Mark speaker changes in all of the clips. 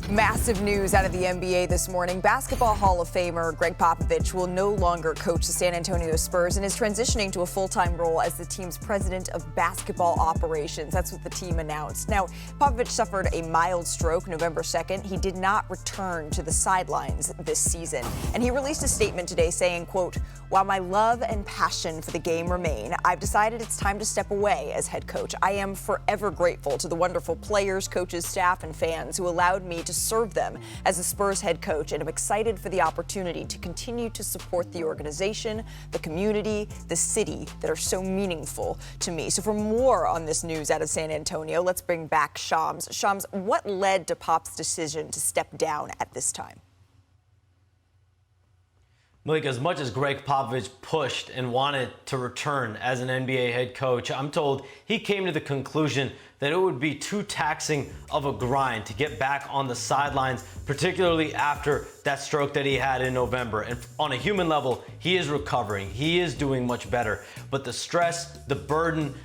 Speaker 1: Massive news out of the NBA this morning. Basketball Hall of Famer Gregg Popovich will no longer coach the San Antonio Spurs and is transitioning to a full-time role as the team's president of basketball operations. That's what the team announced. Now, Popovich suffered a mild stroke November 2nd. He did not return to the sidelines this season. And he released a statement today saying, quote, "While my love and passion for the game remain, I've decided it's time to step away as head coach. I am forever grateful to the wonderful players, coaches, staff, and fans who allowed me to serve them as the Spurs head coach, and I'm excited for the opportunity to continue to support the organization, the community, the city that are so meaningful to me." So for more on this news out of San Antonio, let's bring back Shams. Shams, what led to Pop's decision to step down at this time?
Speaker 2: Malika, as much as Gregg Popovich pushed and wanted to return as an NBA head coach, I'm told he came to the conclusion that it would be too taxing of a grind to get back on the sidelines, particularly after that stroke that he had in November. And on a human level, he is recovering. He is doing much better. But the stress, the burden,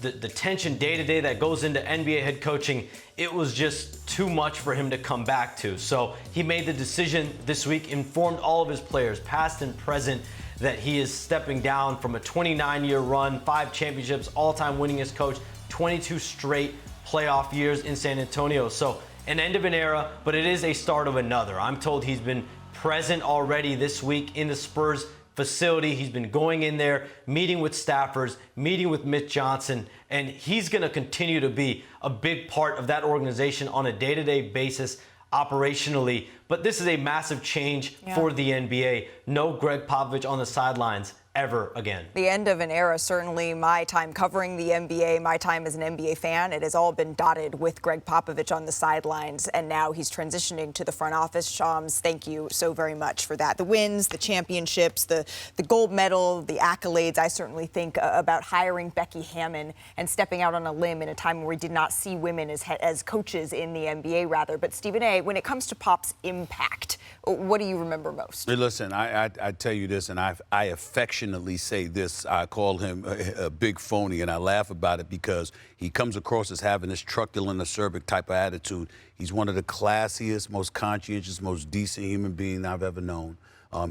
Speaker 2: the tension day-to-day that goes into NBA head coaching, it was just too much for him to come back to. So he made the decision this week, informed all of his players, past and present, that he is stepping down from a 29-year run, 5 championships, all-time winningest coach, 22 straight playoff years in San Antonio. So an end of an era, but it is a start of another. I'm told he's been present already this week in the Spurs facility. He's been going in there, meeting with staffers, meeting with Mitch Johnson, and he's going to continue to be a big part of that organization on a day-to-day basis operationally. But this is a massive change for the NBA. No Gregg Popovich on the sidelines ever again.
Speaker 1: The end of an era, certainly my time covering the NBA, my time as an NBA fan, it has all been dotted with Gregg Popovich on the sidelines, and now he's transitioning to the front office. Shams, thank you so very much for that. The wins, the championships, the gold medal, the accolades. I certainly think about hiring Becky Hammon and stepping out on a limb in a time where we did not see women as coaches in the NBA, rather. But Stephen A., when it comes to Pop's impact, what do you remember most?
Speaker 3: Hey, listen, I tell you this, and I affectionately say this. I call him a big phony, and I laugh about it because he comes across as having this truculent, acerbic type of attitude. He's one of the classiest, most conscientious, most decent human being I've ever known.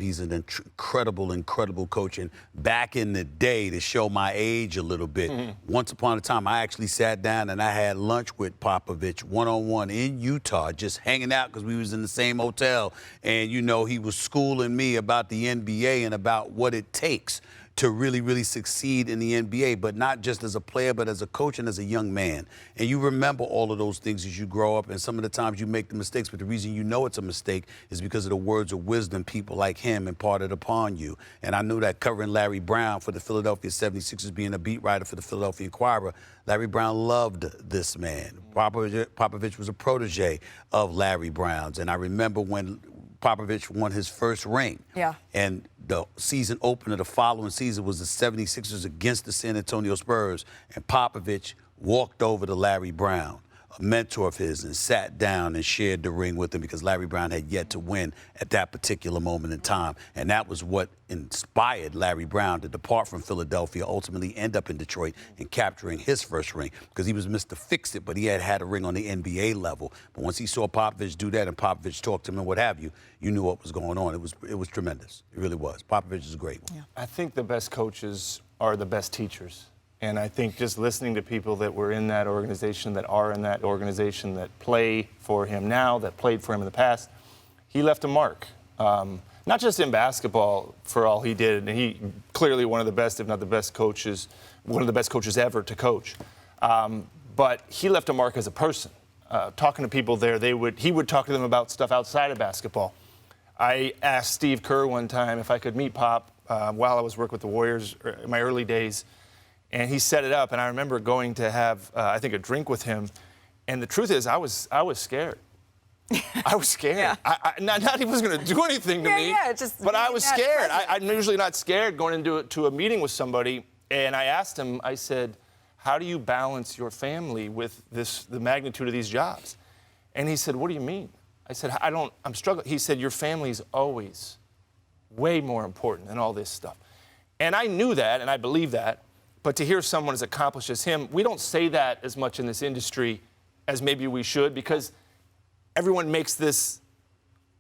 Speaker 3: He's an incredible coach. And back in the day, to show my age a little bit, once upon a time, I actually sat down and I had lunch with Popovich one-on-one in Utah, just hanging out because we was in the same hotel. And, you know, he was schooling me about the NBA and about what it takes to really succeed in the NBA, but not just as a player, but as a coach and as a young man. And you remember all of those things as you grow up, and some of the times you make the mistakes, but the reason you know it's a mistake is because of the words of wisdom people like him imparted upon you. And I knew that covering Larry Brown for the Philadelphia 76ers, being a beat writer for the Philadelphia Inquirer, Larry Brown loved this man. Popovich was a protege of Larry Brown's, and I remember when Popovich won his first ring. Yeah. And the season opener the following season was the 76ers against the San Antonio Spurs. And Popovich walked over to Larry Brown, a mentor of his, and sat down and shared the ring with him because Larry Brown had yet to win at that particular moment in time. And that was what inspired Larry Brown to depart from Philadelphia, ultimately end up in Detroit and capturing his first ring because he was Mr. Fix-It, but he had a ring on the NBA level. But once he saw Popovich do that and Popovich talk to him and what have you, you knew what was going on. It was tremendous. It really was. Popovich is a great one.
Speaker 4: Yeah. I think the best coaches are the best teachers. And I think just listening to people that were in that organization, that are in that organization, that play for him now, that played for him in the past, he left a mark. Not just in basketball for all he did, and he clearly one of the best, if not the best coaches, one of the best coaches ever to coach. But he left a mark as a person. Talking to people there, he would talk to them about stuff outside of basketball. I asked Steve Kerr one time if I could meet Pop while I was working with the Warriors in my early days. And he set it up, and I remember going to have, I think, a drink with him. And the truth is, I was scared. I was scared. Yeah. Not he wasn't going to do anything to me, but I was scared. I'm usually not scared going into a meeting with somebody. And I asked him, I said, how do you balance your family with the magnitude of these jobs? And he said, what do you mean? I said, I'm struggling. He said, your family's always way more important than all this stuff. And I knew that, and I believe that. But to hear someone as accomplished as him, we don't say that as much in this industry as maybe we should, because everyone makes this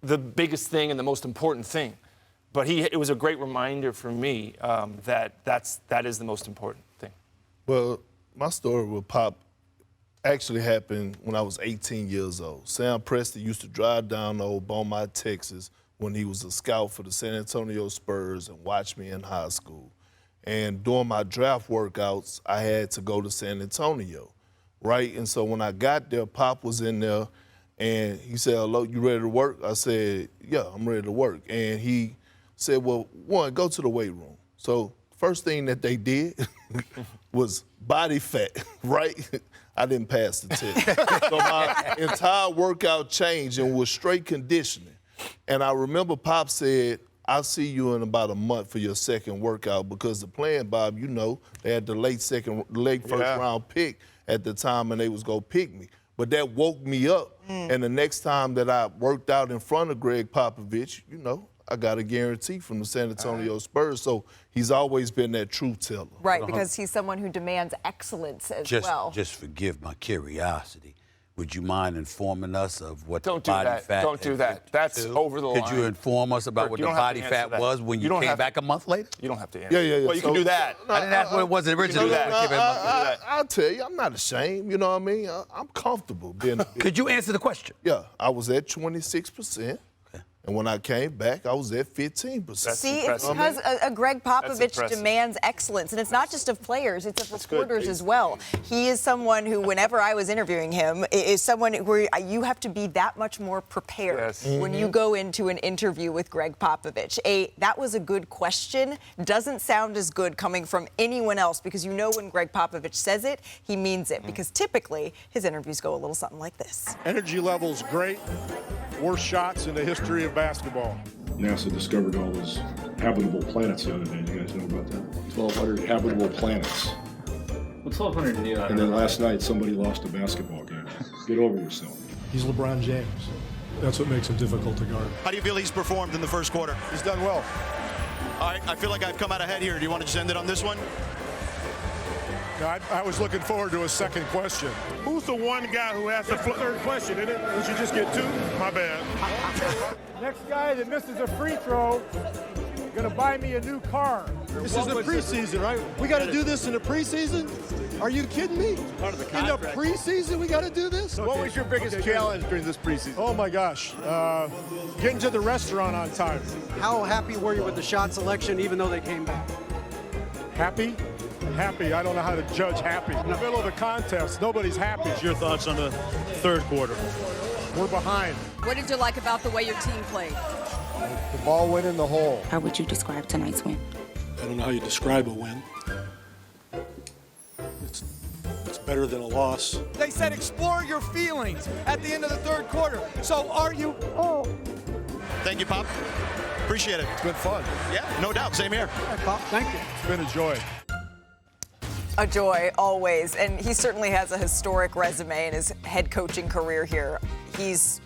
Speaker 4: the biggest thing and the most important thing. But it was a great reminder for me that is the most important thing.
Speaker 5: Well, my story with Pop actually happened when I was 18 years old. Sam Preston used to drive down to Old Beaumont, Texas, when he was a scout for the San Antonio Spurs and watch me in high school. And during my draft workouts, I had to go to San Antonio, right? And so when I got there, Pop was in there, and he said, "Hello, you ready to work?" I said, "Yeah, I'm ready to work." And he said, "Well, one, go to the weight room." So first thing that they did was body fat, right? I didn't pass the test. So my entire workout changed and was straight conditioning. And I remember Pop said, "I'll see you in about a month for your second workout," because the plan, Bob, you know, they had the late first round pick at the time, and they was gonna pick me. But that woke me up. And the next time that I worked out in front of Gregg Popovich, you know, I got a guarantee from the San Antonio Spurs. So he's always been that truth teller.
Speaker 1: Right, because he's someone who demands excellence as well.
Speaker 3: Just forgive my curiosity. Would you mind informing us of what
Speaker 4: Don't
Speaker 3: the body
Speaker 4: do that.
Speaker 3: fat?
Speaker 4: Don't do that. That's over the line.
Speaker 3: Could you inform us about what the body fat was when you came back a month later?
Speaker 4: You don't have to answer.
Speaker 5: Yeah.
Speaker 4: Well, you can do that.
Speaker 3: I didn't ask what it was originally.
Speaker 5: I'll tell you, I'm not ashamed. You know what I mean? I'm comfortable being.
Speaker 3: Could you answer the question?
Speaker 5: Yeah, I was at 26%. And when I came back, I was at 15%.
Speaker 1: See, it's because a Gregg Popovich demands excellence. And it's not just of players, it's of reporters as well. He is someone who, whenever I was interviewing him, is someone where you have to be that much more prepared when you go into an interview with Gregg Popovich. That was a good question. Doesn't sound as good coming from anyone else, because you know when Gregg Popovich says it, he means it. Because typically, his interviews go a little something like this.
Speaker 6: Energy level's great. Worst shots in the history of basketball.
Speaker 7: NASA discovered all those habitable planets the other day. You guys know about that? 1,200 habitable planets.
Speaker 8: Well, 1,200 new.
Speaker 7: And then last night, somebody lost a basketball game. Get over yourself.
Speaker 6: He's LeBron James. That's what makes him difficult to guard.
Speaker 9: How do you feel he's performed in the first quarter?
Speaker 6: He's done well.
Speaker 9: All right, I feel like I've come out ahead here. Do you want to just end it on this one?
Speaker 6: I was looking forward to a second question. Who's the one guy who asked the third question, isn't it? Did you just get two? My bad.
Speaker 10: Next guy that misses a free throw, gonna buy me a new car.
Speaker 6: This is the preseason, right? We got to do this in the preseason? Are you kidding me?
Speaker 9: Part of the
Speaker 6: In the preseason, we got to do this?
Speaker 9: What was your biggest challenge during this preseason?
Speaker 6: Oh, my gosh. Getting to the restaurant on time.
Speaker 11: How happy were you with the shot selection, even though they came back?
Speaker 6: Happy? Happy. I don't know how to judge happy. In the middle of the contest, nobody's happy.
Speaker 9: Your thoughts on the third quarter?
Speaker 6: We're behind.
Speaker 12: What did you like about the way your team played?
Speaker 6: The ball went in the hole.
Speaker 12: How would you describe tonight's win?
Speaker 13: I don't know how you describe a win. It's better than a loss.
Speaker 10: They said explore your feelings at the end of the third quarter. So are you?
Speaker 9: Thank you, Pop. Appreciate it.
Speaker 6: It's been fun.
Speaker 9: Yeah, no doubt. Same here.
Speaker 11: All right, Pop, thank you.
Speaker 6: It's been a joy.
Speaker 1: A joy, always. And he certainly has a historic resume in his head coaching career here. He's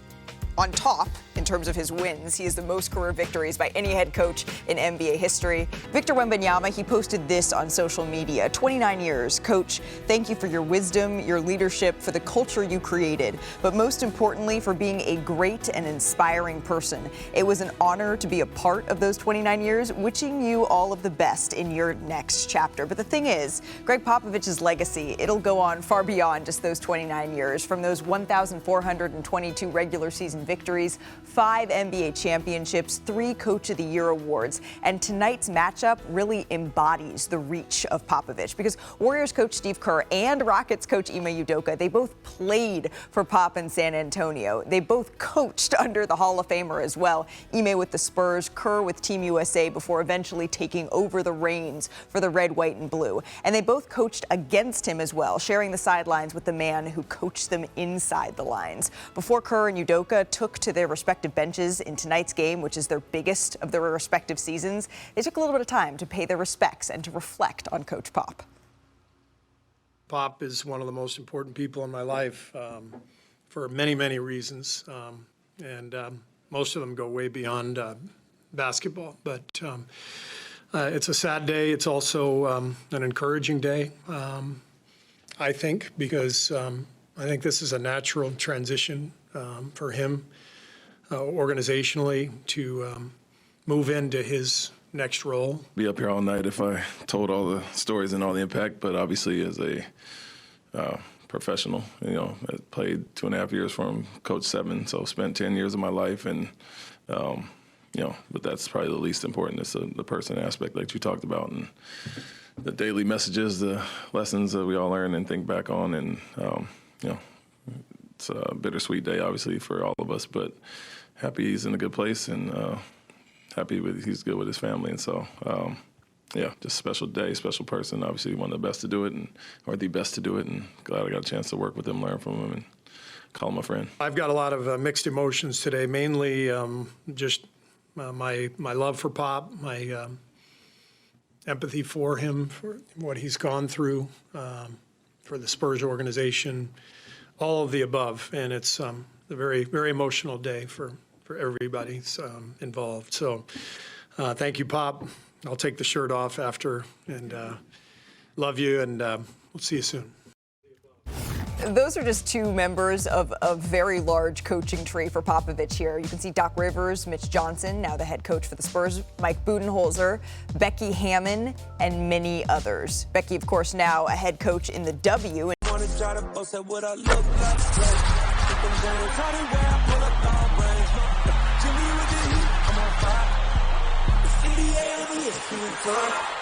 Speaker 1: on top in terms of his wins. He has the most career victories by any head coach in NBA history. Victor Wembanyama, he posted this on social media. 29 years, coach, thank you for your wisdom, your leadership, for the culture you created, but most importantly, for being a great and inspiring person. It was an honor to be a part of those 29 years, wishing you all of the best in your next chapter. But the thing is, Gregg Popovich's legacy, it'll go on far beyond just those 29 years. From those 1,422 regular season victories, 5 NBA championships, 3 Coach of the Year awards. And tonight's matchup really embodies the reach of Popovich, because Warriors coach Steve Kerr and Rockets coach Ime Udoka, they both played for Pop in San Antonio. They both coached under the Hall of Famer as well. Ime with the Spurs, Kerr with Team USA, before eventually taking over the reins for the red, white, and blue. And they both coached against him as well, sharing the sidelines with the man who coached them inside the lines. Before Kerr and Udoka took to their respective benches in tonight's game, which is their biggest of their respective seasons, they took a little bit of time to pay their respects and to reflect on Coach Pop.
Speaker 11: Pop is one of the most important people in my life for many, many reasons. And most of them go way beyond basketball. But it's a sad day. It's also an encouraging day, I think, because I think this is a natural transition for him organizationally to move into his next role.
Speaker 14: Be up here all night if I told all the stories and all the impact, but obviously as a professional, I played 2.5 years for him, coached 7, so spent 10 years of my life, and but that's probably the least important. It's the person aspect like you talked about, and the daily messages, the lessons that we all learn and think back on, and it's a bittersweet day, obviously, for all of us, but happy he's in a good place, and happy he's good with his family, and so just a special day, special person, obviously one of the best to do it, or the best to do it, and glad I got a chance to work with him, learn from him, and call him a friend.
Speaker 11: I've got a lot of mixed emotions today, mainly just my love for Pop, my empathy for him, for what he's gone through, for the Spurs organization, all of the above, and it's a very, very emotional day for everybody involved. So thank you, Pop. I'll take the shirt off after, and love you, and we'll see you soon.
Speaker 1: Those are just 2 members of a very large coaching tree for Popovich here. You can see Doc Rivers, Mitch Johnson, now the head coach for the Spurs, Mike Budenholzer, Becky Hammon, and many others. Becky, of course, now a head coach in the W.
Speaker 15: NBA